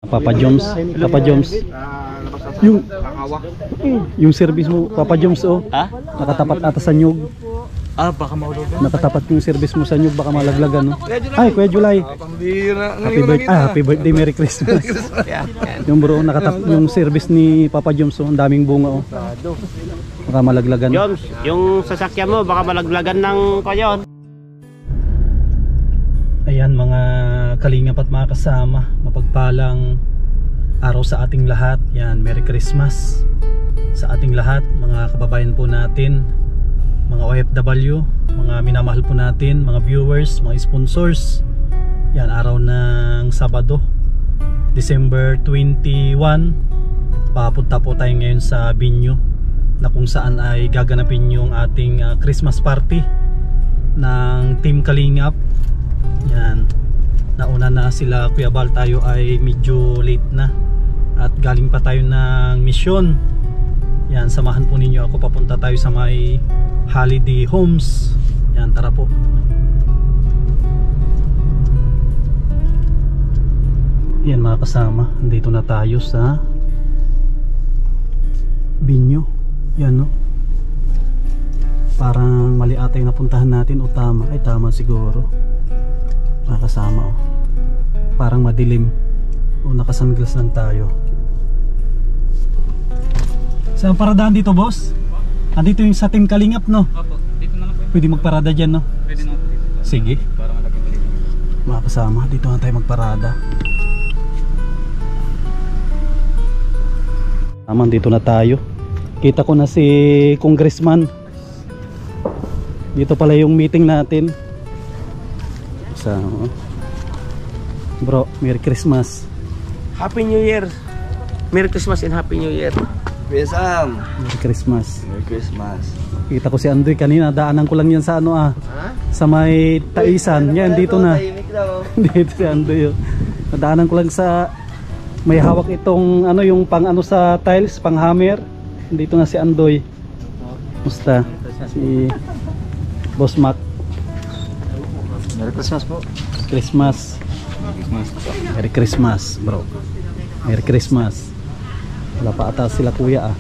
Papa Joms, Papa Joms. Yung service mo, Papa Joms, oh. Ha? Nakatapat ata sa nyug. Ah, baka maulugan. Nakatapat yung service mo sa nyug, baka malaglagan, no? Ay, Kuya July. Happy birthday, Merry Christmas. Yung bro, nakatapat yung service ni Papa Joms, oh. Ang daming bunga, oh. Baka malaglagan. Joms, yung sasakyan mo, baka malaglagan ng kayon. Ayan mga kalingap at mga kasama, mapagpalang araw sa ating lahat. Yan, Merry Christmas sa ating lahat, mga kababayan po natin, mga OFW, mga minamahal po natin, mga viewers, mga sponsors. Yan, araw ng Sabado, December 21. Papunta po tayo ngayon sa Binyo, na kung saan ay gaganapin yung ating Christmas party ng Team Kalingap. Yan, nauna na sila Kuya Bal, tayo ay medyo late na at galing pa tayo ng misyon. Yan, samahan po ninyo ako, papunta tayo sa may holiday homes. Yan, tara po. Yan mga kasama, dito na tayo sa Binyo. Yan, no? Parang mali ata yung napuntahan natin, o tama? Ay, tama siguro. Nakasama, oh. Parang madilim, o nakasunglass lang tayo. Saan paradahan dito, boss? Andito yung sa Team Kalingap, no? Opo, dito na lang po. Pwede magparada dyan, no? Pwede na po dito. Sige. Para malapit dito. Mga kasama, dito na tayo magparada. Tama, dito na tayo. Kita ko na si Congressman. Dito pala yung meeting natin. So, bro, Merry Christmas. Happy New Year. Merry Christmas and Happy New Year. Besam. Merry Christmas. Merry Christmas. Kita ko si Andoy kanina, daanan ko lang yan sa ano sa may Taisan. Yan, dito na. Dito si Andoy. Nadaanan ko lang sa may hawak itong ano, yung pang ano sa tiles, pang hammer. Dito na si Andoy. Musta? Si Boss Mac. Merry Christmas po. Christmas. Merry Christmas, bro. Merry Christmas. Wala pa ata sila kuya,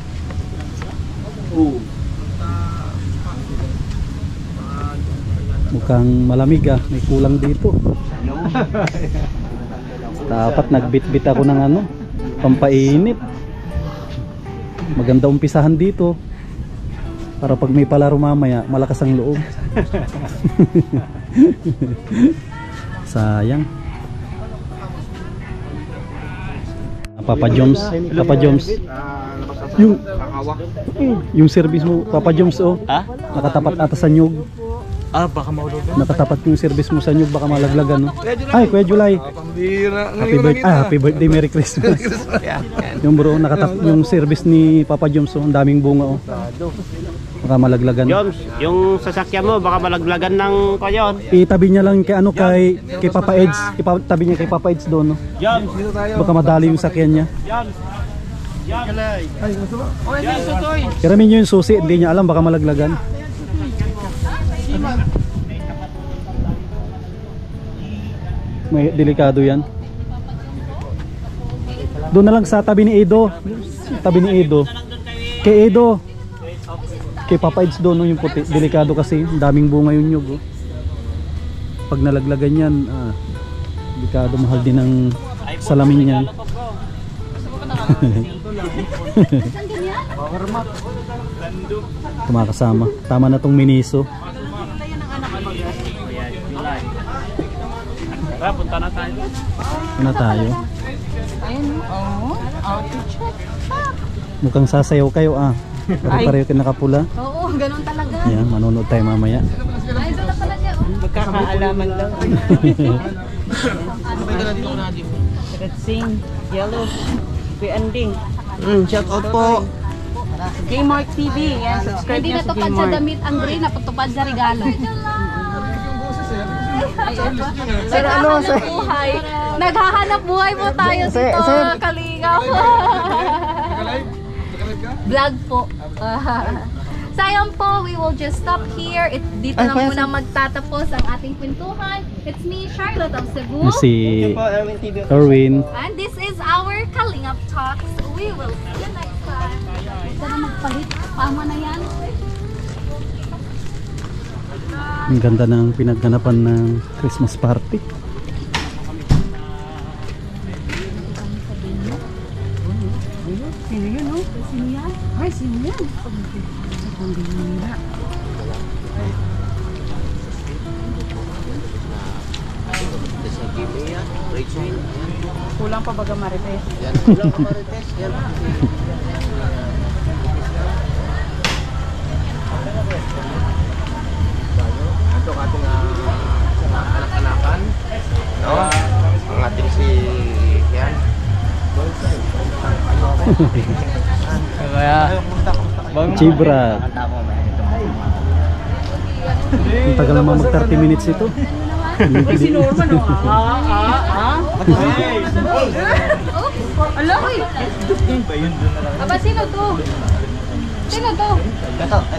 Mukhang malamig, may kulang dito. Dapat nagbitbit ako ng ano, pampainit. Maganda umpisahan dito para pag may palaro mamaya, malakas ang loob. Sayang. Papa Joms, Papa Joms. Yung service mo, Papa Joms, oh. Ha? Nakatapat ata sa nyug. Ah, baka maulugan. Nakatapat yung service mo sa nyug, baka malaglagan, no? Ay, Kuya July. Happy birthday, Merry Christmas. Yung bro, nakatapat yung service ni Papa Joms, oh. Ang daming bunga, oh. Baka malaglagan. Joms, yung sasakyan mo, baka malaglagan ng kayon. Itabi niya lang kay ano, kay Papa Eds. Itabi niya kay Papa Eds doon, no? Joms, Baka madali yung sakyan niya. Joms. Kiramin niyo yung susi, hindi niya alam, baka malaglagan. May delikado yan. Doon na lang sa tabi ni Edo. Tabi ni Edo. Kay Edo. Kay Papa Eds doon, yung puti. Delikado kasi, daming bunga yung nyug, oh. Pag nalaglagan yan, delikado, mahal din ang salamin yan. Kumakasama. Tama na tong Miniso. Tara, punta na tayo. Punta na tayo. Mukhang sasayaw kayo, Pare-pareho kayo nakapula. Oo, ganun talaga. Yan, manonood tayo mamaya. Ay, doon na pala niya. Magkakaalaman lang. Red Sing, Yellow, Ending. Shout out po. Kmark TV, yan, subscribe Hindi nyo sa natupad sa Kmark. damit ang green, napatupad sa regalo. Sir, ano, sir? Buhay. Naghahanap buhay po tayo dito, Kalingap. Vlog po. So ayan po, we will just stop here. Dito na muna magtatapos ang ating kwentuhan. It's me, Charlotte of Cebu. Si Erwin. And this is our Kalingap Talks. We will see you next time. Ito na magpalit. Tama na yan. Ang ganda ng pinagganapan ng Christmas party. Sino yun, no? Sino yan? Ay, sino yan? Ang bihira. Kulang pa baga Marites? Yan, kulang ka Marites. Yan. Ito ang ating anak-anakan. No? Ang ating si yan. Chibra. Ang tagal naman mag 30 minutes ito. Ay, si Norman, no? Ala, uy! Aba, sino to? Sino to?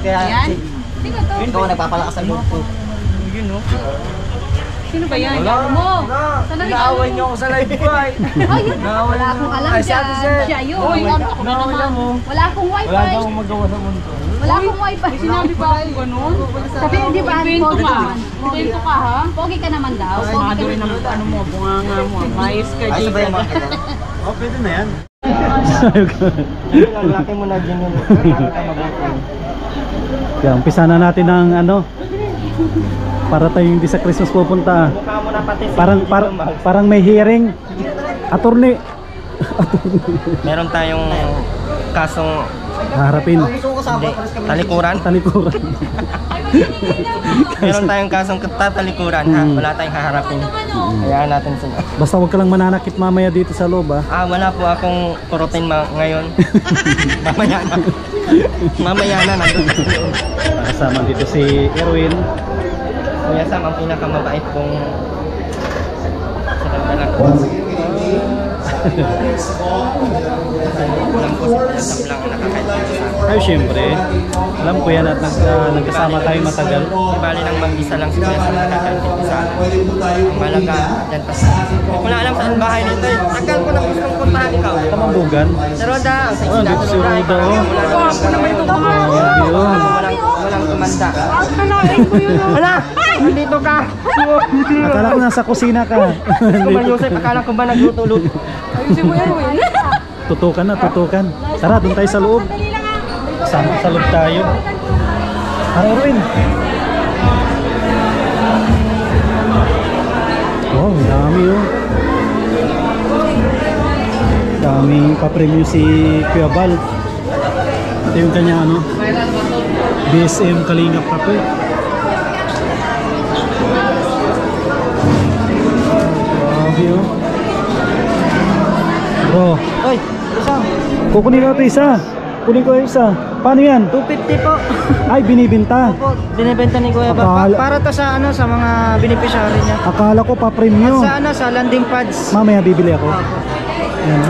Yan? Sino to? Ikaw nagpapalakas ang loob ko. Yun, no? Sino ba yan? Mo! Sana Naaway niyo ako sa live ko ay. Ay, yun! Wala akong alam dyan. Siya yun. Wala akong wifi. Wala akong magawa sa mundo. Wala akong wifi. Sinabi ba akong ganun? Sabi, di ba? Kwento Pogi ka. naman. Kwento ka, ha? Pogi ka naman daw. Sigurado rin ang ano mo, bunganga mo. Mais ka, Ay, sabay Jacob. mga kita. Oh, pwede na yan. Laki mo na dyan yun. Para ka mabuti. Kaya umpisa na natin ng ano. Para tayo hindi sa Christmas pupunta. Mukha mo na pati. Parang may hearing. Attorney. Meron tayong kasong Harapin. talikuran. Talikuran. Meron tayong kasong tatalikuran ha. Wala tayong haharapin. Hayaan natin sila. Basta huwag ka lang mananakit mamaya dito sa loob ah. Wala po akong kurutin ngayon. Mamaya na. Mamaya na nandun. Kasama dito si Erwin. Kuya Sam, ang pinakamabait kong salamdalan. Alam ko si Kuya Sam lang ang nakakaintindi sa akin. Ay, syempre. Alam ko yan at nagkasama tayo matagal. Bali nang mag-isa lang si Kuya Sam nakakaintindi sa akin. Ang malaga, dyan pa sa... Hindi ko na alam saan bahay nito eh. Tagal ko na gustong puntahan ikaw. Tamambugan. Sa Roda, ang sa Oh, isla dito sa si Roda. Roda, oh. Walang tumanda. Hala! Nandito ka! Akala ko nasa kusina ka. Kuman Yosef, akala ko ba nagluto-luto? Ayusin mo, Erwin. Tutukan na, tutukan. Tara, doon tayo sa loob. Sa loob tayo. Tara, Erwin. Wow, ang dami oh. Daming pa-preview si Kuya Bal. Ito yung kanya ano, BSM Kalingap Kape. Grabe oh. Bro, Oy, isang. kukunin ko ito isa. Kunin ko isa. Paano yan? 250 po. Ay, binibinta. Po, binibenta ni Kuya Bal. Akala- Para to sa ano, sa mga beneficiary niya. Akala ko pa-preview. Sa ano, sa landing pads. Mamaya bibili ako. Yan.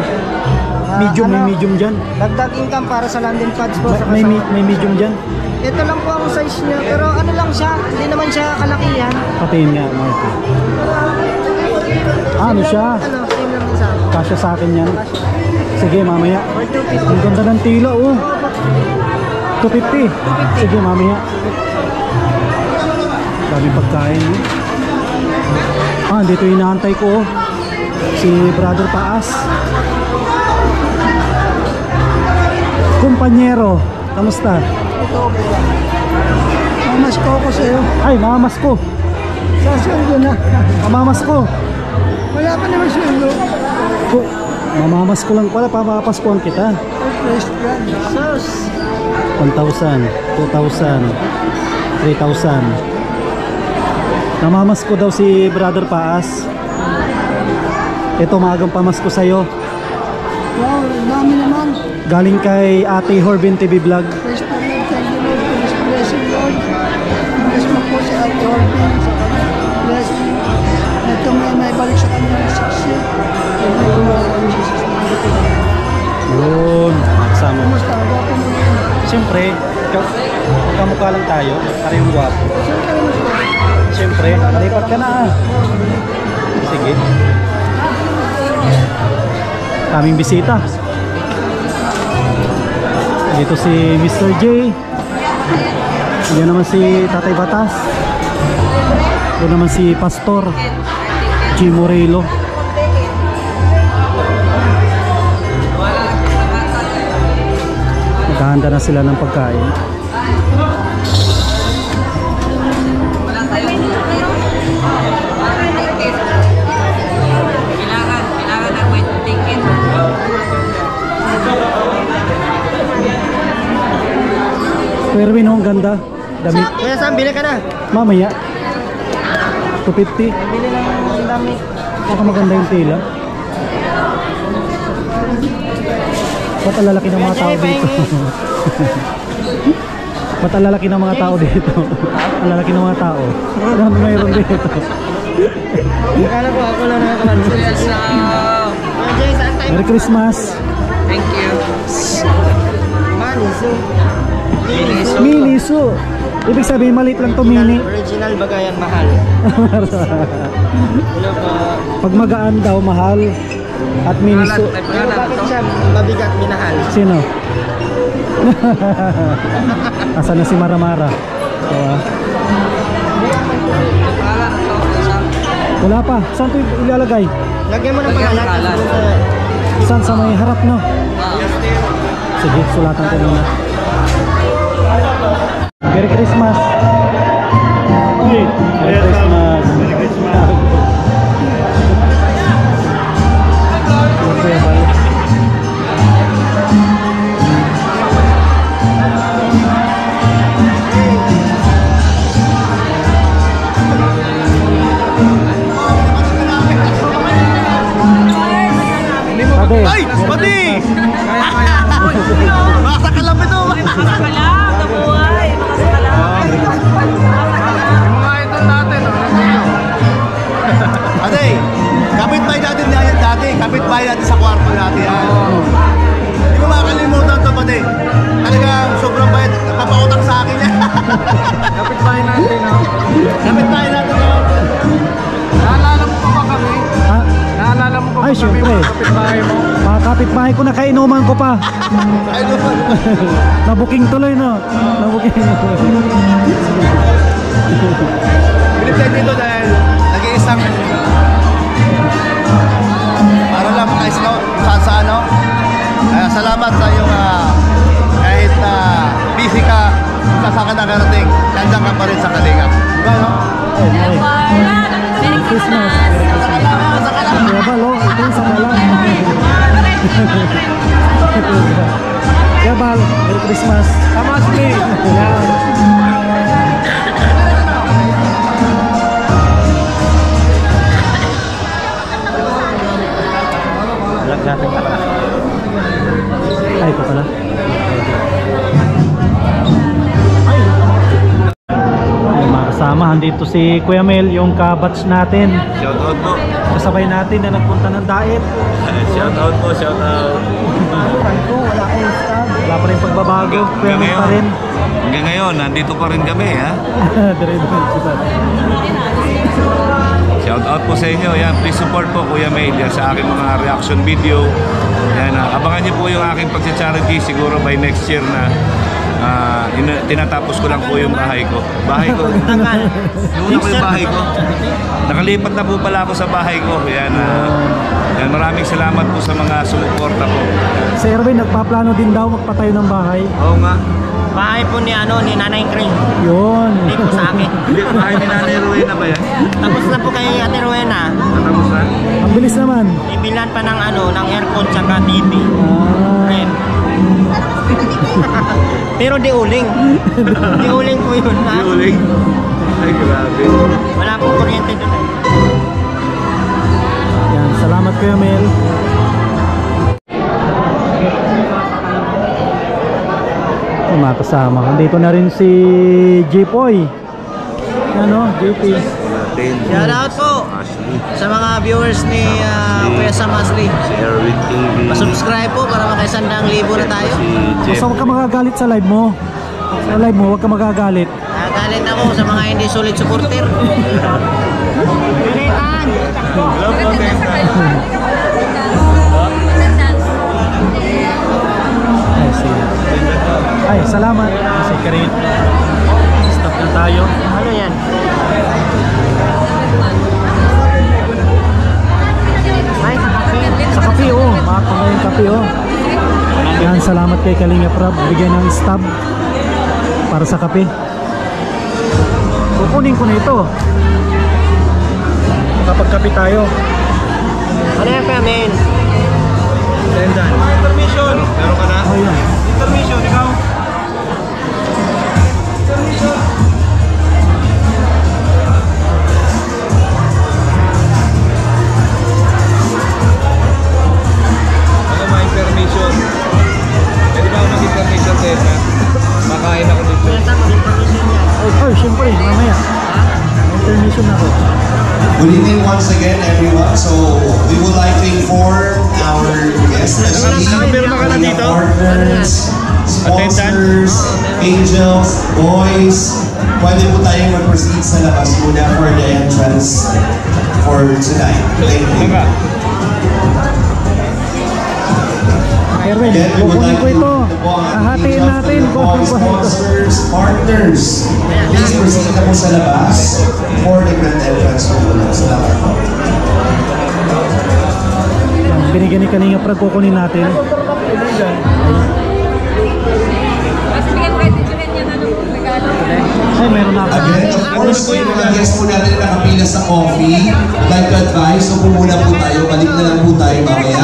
Medium, may medium dyan. Dagdag income para sa landing pads po. Saka May, sa- may medium dyan. Ito lang po ang size niya, pero ano lang siya, hindi naman siya kalakihan. Patiin nga, Marco. Ano siya? Ano, same lang din sa akin. Kasya sa akin yan. Sige, mamaya. Or 250. Ang ganda ng tila, oh. 250. Sige, mamaya. Dami pagkain, eh. Dito yung inaantay ko, oh. Si Brother Paas. Kumpanyero, kamusta? Mamas ko ako sa'yo. Ay, mamamas ko. Sasundo na. Mamamas ko. Wala ka naman sundo. Mamamas ko lang pala, papapaskuhan kita. Sus. 1,000, 2,000, 3,000. Namamas ko daw si Brother Paas. Ito, maagang pamasko sa'yo. Wow, dami naman. Galing kay Ate Horbin TV Vlog. Praise the Lord, thank you Lord for this blessing, Lord. Bless mo po si Ate Orbin sa kanyang blessing. Ito may balik sa kanyang saksi. Yun, kasama mo. Kumusta? Gwapo mo yun. Siyempre, magkamukha lang tayo. Parehong gwapo. Siyempre, nalipat ka na ah. Sige. Kaming bisita. Dito si Mr. J. Yan naman si Tatay Batas. Ito naman si Pastor G. Morelo. Naghahanda na sila ng pagkain. Kailangan na wait ticket. Erwin, oh, ang ganda. Damit. Kaya saan, bili ka na. Mamaya. 250. Bili lang ng dami. Baka maganda yung tela. Ba't ang lalaki ng mga tao dito? Ba't ang lalaki ng mga tao dito? Ang lalaki ng mga tao. Ano mayroon dito? Akala ko ako lang nakakalansin. Merry Christmas! Thank you. Maniso. Miniso! Ibig sabihin maliit lang to, mini. Original bagayan mahal. Hello po. Pag magaan daw, mahal. At miniso. Pero bakit siya mabigat minahal? Sino? Asan na si Maramara? Diba? Wala pa. Saan ito ilalagay? Lagyan mo ng pangalan. Saan? Sa may harap, no? Sige, sulatan ko muna. Merry Christmas! Merry Christmas! Merry Christmas! Ay! Pati! Baka kalap ito! Makasakalap, nabuhay. Makasakalap. Mga ito natin, Ate, kapit-bahay natin yan dati. Kapit-bahay natin sa kwarto natin yan. Hindi mo makakalimutan ito, pati. Talagang sobrang bayad. Napapakutang sa akin yan. kapitbahay natin, no? Kapit-bahay natin yan. Naalala mo pa ba kami? Ha? Naalala mo pa ba Ay, kami syempre. mga kapitbahay mo? Mga kapitbahay ko na kainuman ko pa. Ay, doon. Nabuking tuloy, no? Nabuking. Bilip tayo dito dahil nag-iisang para lang makaisno sa ano. Salamat sa iyong kahit busy ka, saan ka nakarating, nandiyan ka pa rin sa Kalinga. Diba, no? Merry Christmas. Kaya ba, lo? Ito yung sakalang. Kaya ba, Merry Christmas. Tamas me! Alag natin ka pala. Ay, ito pala. Ay, mga kasama, andito si Kuya Mel, yung kabatch natin. Shoutout po. Kasabay natin na nagpunta ng diet. Shoutout po, shoutout. Wala pa rin pagbabago. Kuya Mel pa rin. Hanggang ngayon, nandito pa rin kami, ha? Dire-diretso. Shoutout po sa inyo. Yan, please support po Kuya May yan, sa aking mga reaction video. Yan, abangan niyo po yung aking pag-charity siguro by next year na tinatapos ko lang po yung bahay ko. Bahay ko. Yung una ko yung bahay ko. Nakalipat na po pala ako sa bahay ko. Yan, yan, maraming salamat po sa mga sumuporta po. Si Erwin, nagpaplano din daw magpatayo ng bahay. Oo nga. Bahay po ni Nanay Kring. Yun. Hindi po sa akin. Hindi, bahay ni Nanay Rowena ba yan? Tapos na po kay Ate Rowena. Natapos na? Ang bilis naman. Ibilan pa ng ng aircon tsaka TV. Red. Pero di uling. Di uling po yun, ha? Di uling? Ay, grabe. Wala pong kuryente doon. Yan, salamat Kuya Mel. Mga kasama. Dito na rin si J-Poy. Ano, JP. Shout out po sa mga viewers ni Kuya Sam Asli. Si Erwin TV. Subscribe po para makaisandang libo na tayo. Basta huwag ka makagalit sa live mo. Sa live mo, huwag ka magagalit. Nagalit ako sa mga hindi solid supporter. Ay, sige. Ay, salamat. Kasi karin. Stop na tayo. Ano yan? Ay, sa kape. Sa kape, oh. Makakama yung kape, oh. Yan, salamat kay Kalinga Prab. Bigyan ng stub para sa kape. Kukunin ko na ito. Makapagkape tayo. Ano yan, Pamin? Tendan. Intermission. Meron ka na? Oh, yan. Intermission, ikaw? Ano mga intermission? Pwede ba ako mag-intermission, Tessa? Makain ako dito. Ay, syempre, mamaya. Intermission na ako. Good evening once again, everyone. So we would like to inform our guests, Nakapirma ka na dito? partners, sponsors, angels, boys. Pwede po tayong mag-proceed sa labas muna for the entrance for tonight. Thank you. Erwin, Again, we would kukunin like ko to ito. inform Hahatiin natin kung boys, ano ba ito. sponsors, partners. Please proceed na po sa labas for the grand entrance po muna. Salamat po. Yan, binigyan ni Kalinga Prab, kukunin natin. Kasi bigyan kahit itinan yan, ano, regalo. Ay, meron na ako. Again, of course, yung mga guests po natin na nakapila sa coffee, like to advise, so muna po tayo, balik na lang po tayo mamaya,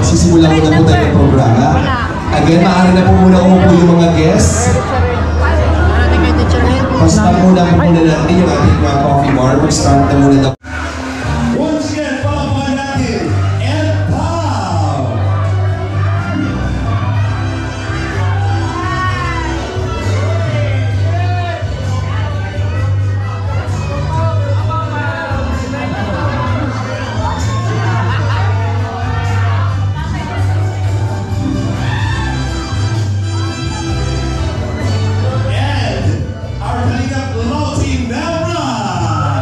sisimulan ko na po tayo ng programa. Again, maaari na po muna umupo yung mga guests. Basta muna po muna natin yung ating mga coffee bar, mag-start na muna na. Once again, palapakan natin, and pow! And our Kalinga Love Team now run!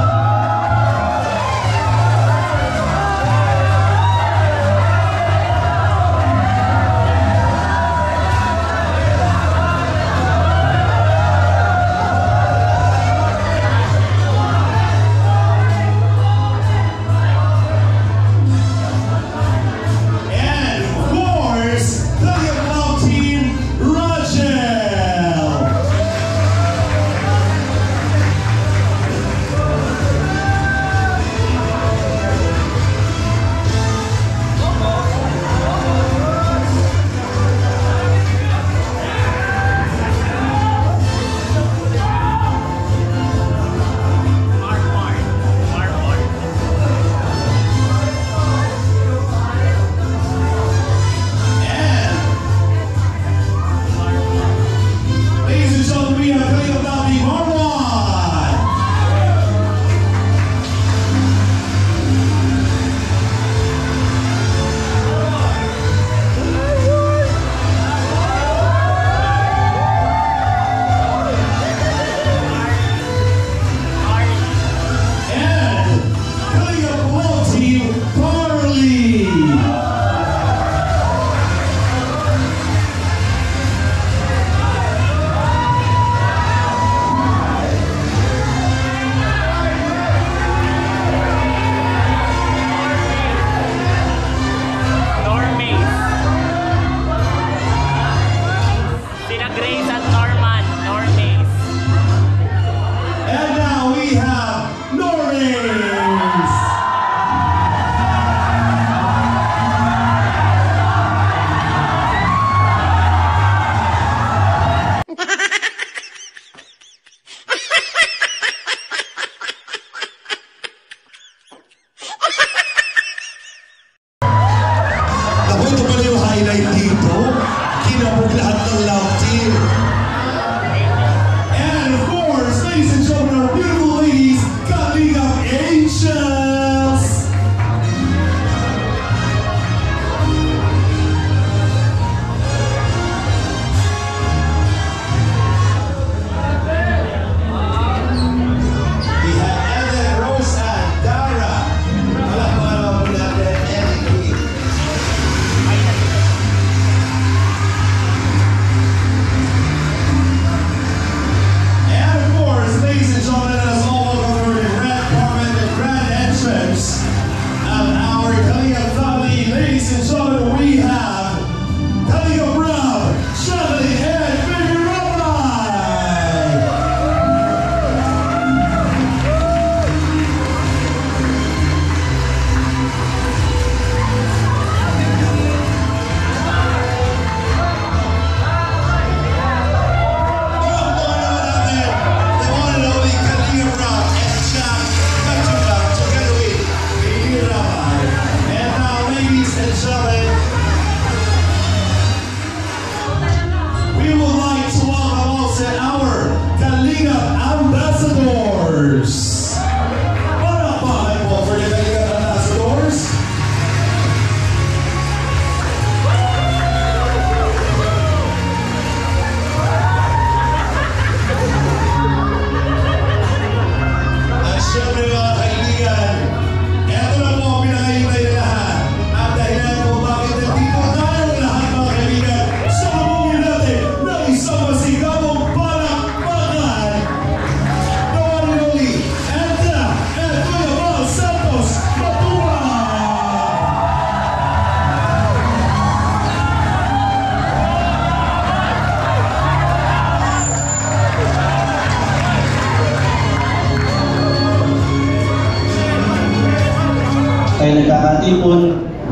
tayo nagkakatipon,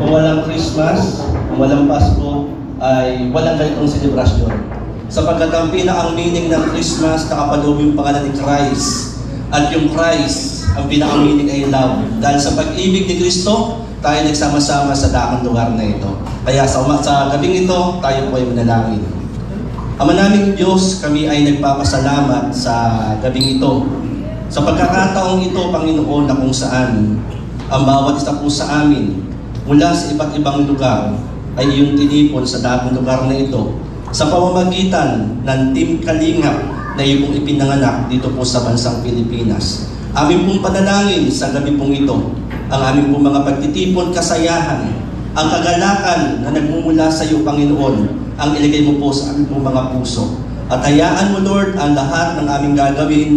kung walang Christmas, kung walang Pasko, ay walang ganitong selebrasyon. Sapagkat ang pinakang meaning ng Christmas, nakapaloob yung pangalan ni Christ. At yung Christ, ang pinakang meaning ay love. Dahil sa pag-ibig ni Kristo, tayo nagsama-sama sa dakang lugar na ito. Kaya sa gabing ito, tayo po ay manalangin. Ama naming Diyos, kami ay nagpapasalamat sa gabing ito. Sa pagkakataong ito, Panginoon, na kung saan ang bawat isa po sa amin mula sa iba't ibang lugar ay iyong tinipon sa dakang lugar na ito sa pamamagitan ng Team Kalingap na iyong ipinanganak dito po sa bansang Pilipinas. Amin pong panalangin sa gabi pong ito, ang aming pong mga pagtitipon, kasayahan, ang kagalakan na nagmumula sa iyo, Panginoon, ang ilagay mo po sa aming pong mga puso. At hayaan mo, Lord, ang lahat ng aming gagawin,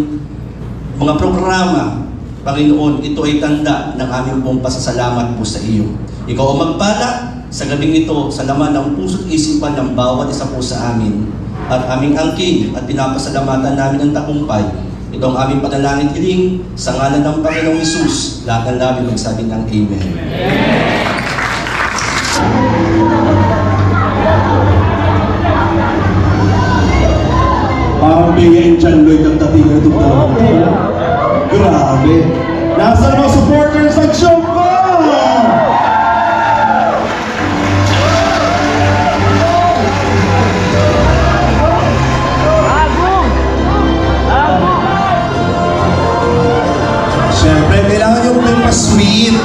mga programa, Panginoon, ito ay tanda ng aming pong pasasalamat po sa iyo. Ikaw ang magpala sa gabing ito, sa laman ng puso't isipan ng bawat isa po sa amin. At aming angkin at pinapasalamatan namin ang tagumpay. Ito ang aming panalangin hiling sa ngalan ng Panginoong Hesus. Lahat ng labi magsabi ng Amen. Parang bigay yung John Lloyd ang dating ito. Grabe. Nasaan mga supporters ng Chompa? Siyempre, kailangan yung may pa-sweet.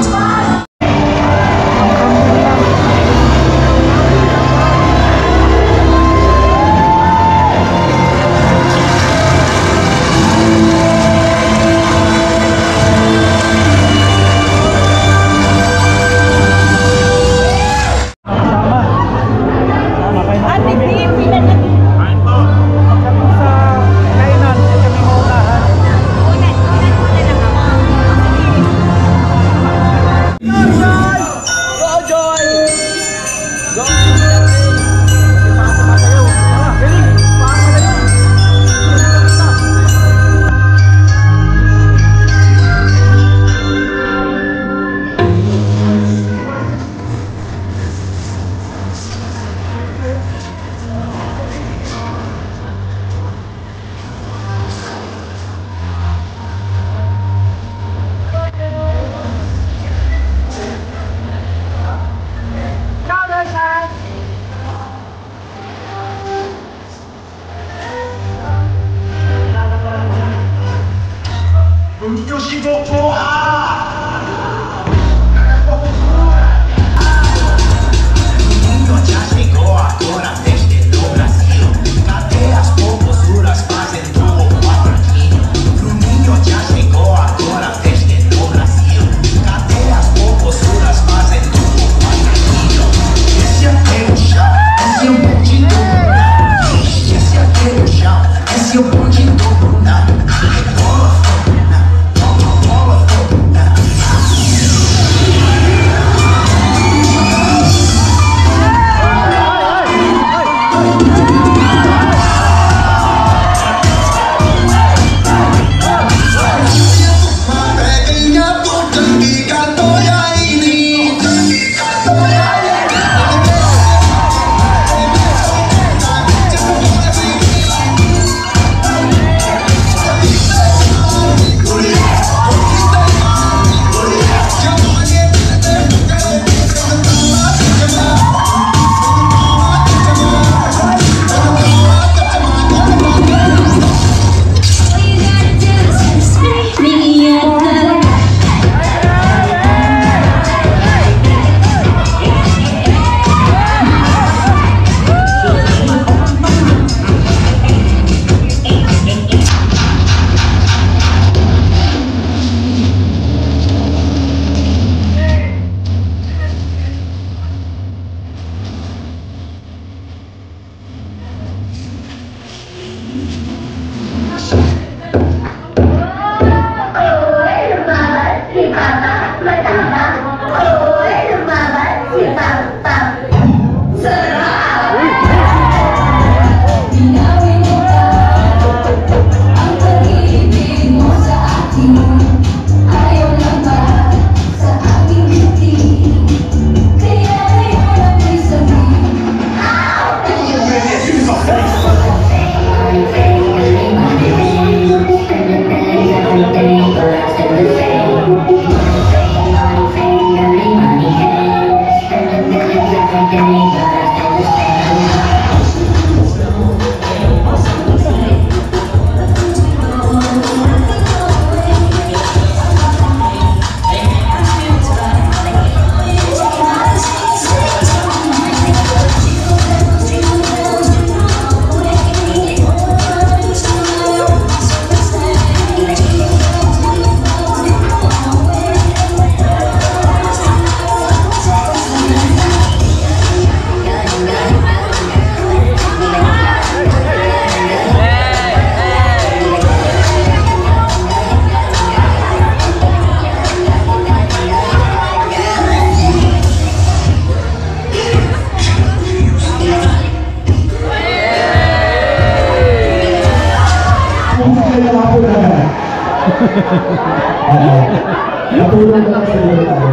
Natulog na kasi ulit tayo.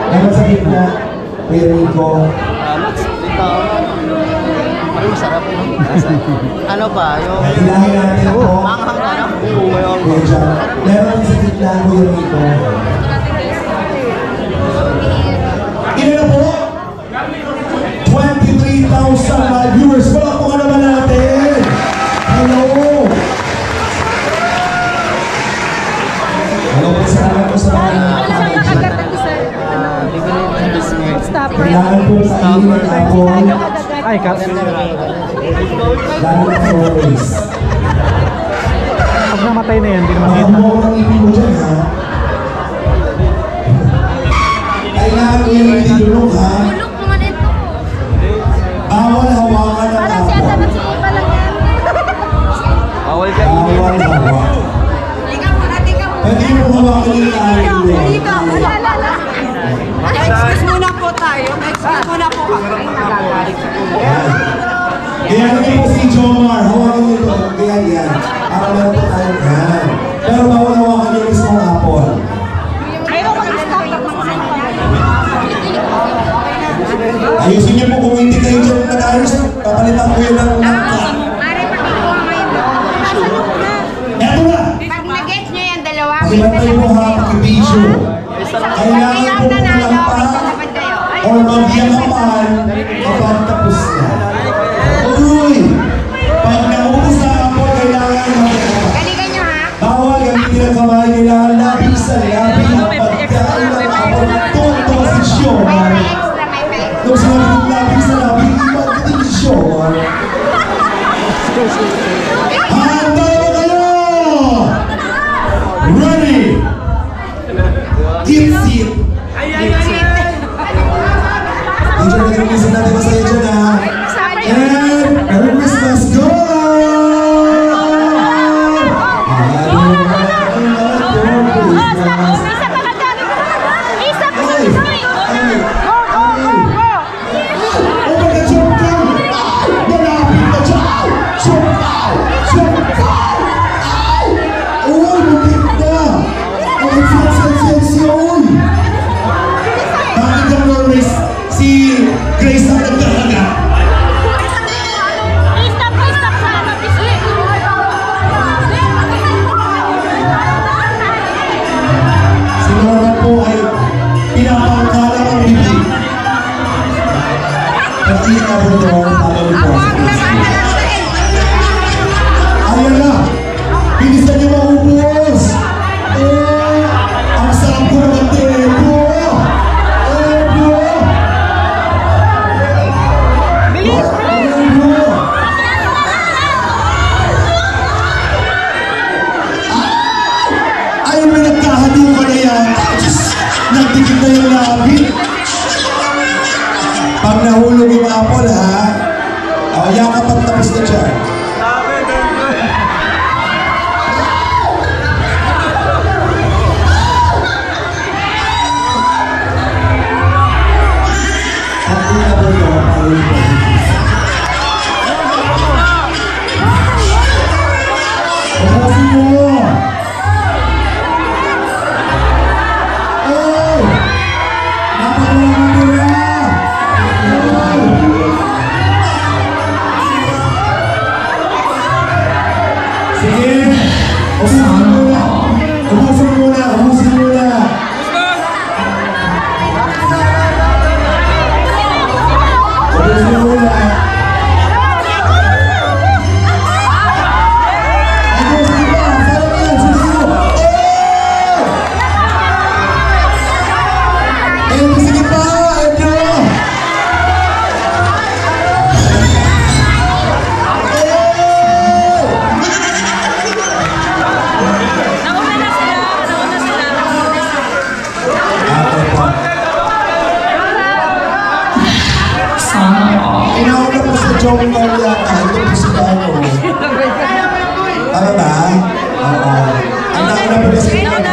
Dapat sa gitna, Kuya Rico. Parang masarap yun. Ano ba? Yung... Ilahin natin ako. Manghang ka na. Kuya John. Meron sa gitna, Kuya Rico. Ilan na po? 23,000 viewers. Palakpakan naman natin. Hello. Hello po, salamat po sa mga kailangan po kainin ako. Ay, Lalo na sa always. pag namatay na yan, hindi naman Baka kita. mo ang ipin mo dyan, ha? Kailangan ko yung tinulong, ha? Tulog naman ito. Bawal hawakan ng Parang si Ata at si Iba lang yan. Bawal ka. Bawal hawak. Pwede mo hawakan yung tayo. Excuse muna po tayo. Excuse muna po kami. Kaya natin po si Jomar, hawakan nyo ito. Kaya yan. Para meron po tayo yan. Pero bawal hawakan yung mismong apple. Ayaw mag-stop. Ayusin niyo po kung hindi kayo dyan nag-ayos. Papalitan ko yun ng Mare, pakikuha ngayon. Eto na! Pag nag-get nyo yan, dalawa. Pakibantay mo ha, pakibisyo. Kailangan po kulampan o magyakapan kapag tapos na. Uy! Pag naubos na ako, kailangan magyakapan. Kaligan nyo ha. Bawal gamitin ang kamay, kailangan labi sa labi ang pagkain ng ako ng toong posisyon. May extra, may extra. Kung sinabi ng labi sa labi, hindi posisyon. Handa na kayo! Ready! Get seat! Medyo nag-release natin ko sa iyo dyan, ha? And Merry Christmas, go! Si Grace ang nagkakaga. Si Norman po ay pinapangkalang ang bibig. Pati na po ito ang tatawin po. Ayan na! Bilisan niyo maubos! Ang sarap ko naman tempo! Ayaw may nagkahati ko na yan. Nagdikit na yung labi. Pag nahulog yung apple, ha? Yakap at tapos na dyan. At hindi na po ito, paluin po. Ubusin mo! Oh! Napakawalan mo na! Sige! Ubusin mo na! Ubusin mo na! Ubusin mo na! Ubusin mo na! Inauna po sa Joey Mariata, ito po si Dano. Tama ba? Oo. Ang nauna po kasi ito. Wait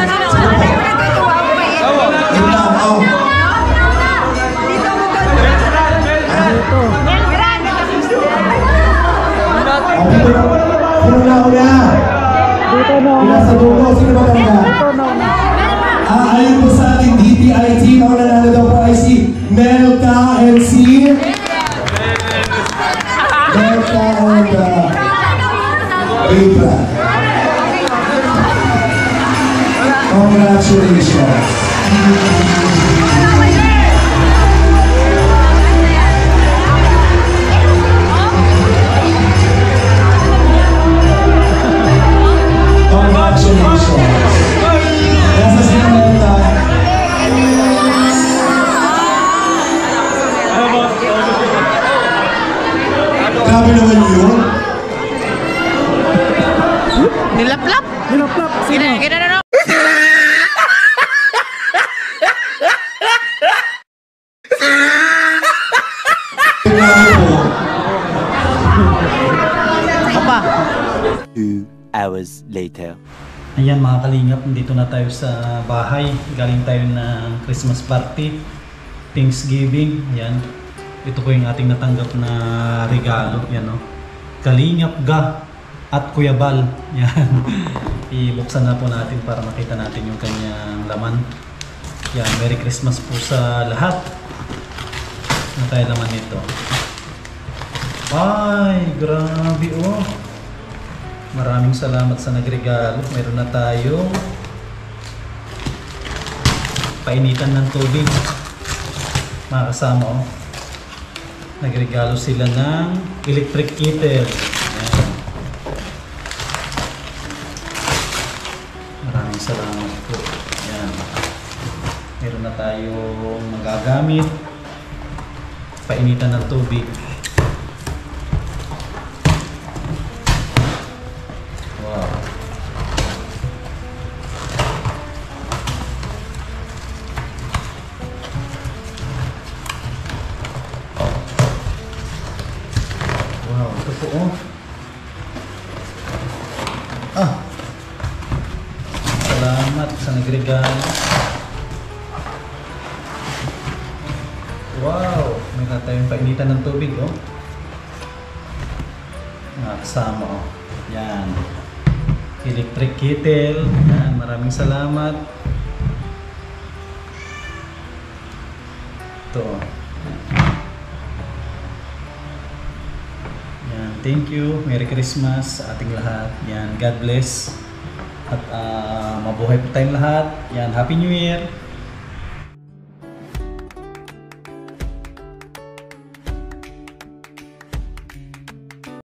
lang, oh. Puro na una. Sa dulo, sino ba talaga? Ayon po sa ating DTI team, ang nanalo daw po ay si Melka and si... Melka and Libra. Congratulations. Congratulations. Nasa si Melka. Grabe naman yun. Nilaplap. Nilaplap. Kinano. Papa. 2 hours later. Ayan mga kalingap, nandito na tayo sa bahay. Galing tayo ng Christmas party, Thanksgiving. Ayan, ito po yung ating natanggap na regalo. Yan o, Kalingap Ga at Kuya Bal. Yan, ibuksan na po natin para makita natin yung kanyang laman. Yan, Merry Christmas po sa lahat. Ano tayo laman nito? Ay, grabe oh. Maraming salamat sa nagregalo. Meron na tayo painitan ng tubig. Mga kasama oh. Nagregalo sila ng electric kettle. Ayan. Maraming salamat po. Ayan. Meron na tayong magagamit. Painitan ng tubig. Oh. Salamat sa nagregalo. Wow, may na tayong painitan ng tubig oh. Kasama oh. Yan. Electric kettle. Yan, maraming salamat. Ito. Thank you. Merry Christmas sa ating lahat. Yan, God bless. At mabuhay po tayong lahat. Yan, Happy New Year.